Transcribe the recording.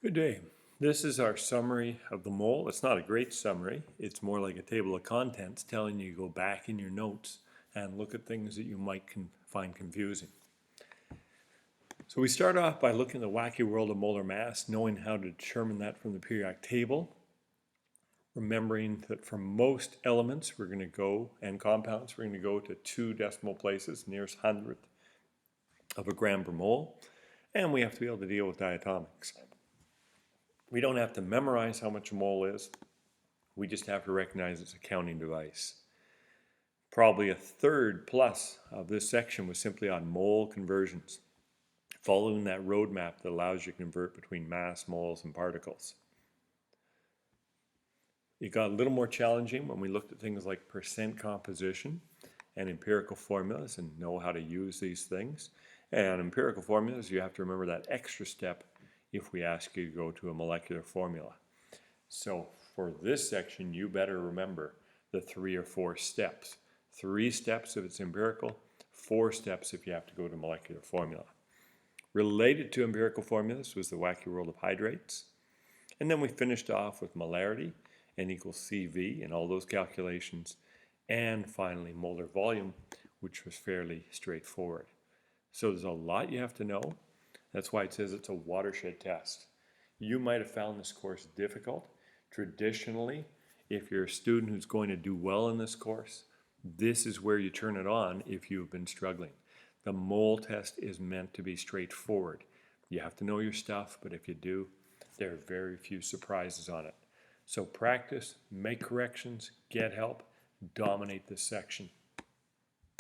Good day. This is our summary of the mole. It's not a great summary. It's more like a table of contents telling you to go back in your notes and look at things that you might find confusing. So we start off by looking at the wacky world of molar mass, knowing how to determine that from the periodic table, remembering that for most elements we're going to go, and compounds, we're going to go to 2 decimal places, nearest hundredth of a gram per mole, and we have to be able to deal with diatomics. We don't have to memorize how much a mole is. We just have to recognize it's a counting device. Probably a third plus of this section was simply on mole conversions, following that roadmap that allows you to convert between mass, moles, and particles. It got a little more challenging when we looked at things like percent composition and empirical formulas and know how to use these things. And empirical formulas, you have to remember that extra step if we ask you to go to a molecular formula. So for this section, you better remember the 3 or 4 steps. 3 steps if it's empirical, 4 steps if you have to go to molecular formula. Related to empirical formulas was the wacky world of hydrates. And then we finished off with molarity, N equals CV, and all those calculations. And finally, molar volume, which was fairly straightforward. So there's a lot you have to know. That's why it says it's a watershed test. You might have found this course difficult. Traditionally, if you're a student who's going to do well in this course, this is where you turn it on if you've been struggling. The mole test is meant to be straightforward. You have to know your stuff, but if you do, there are very few surprises on it. So practice, make corrections, get help, dominate this section.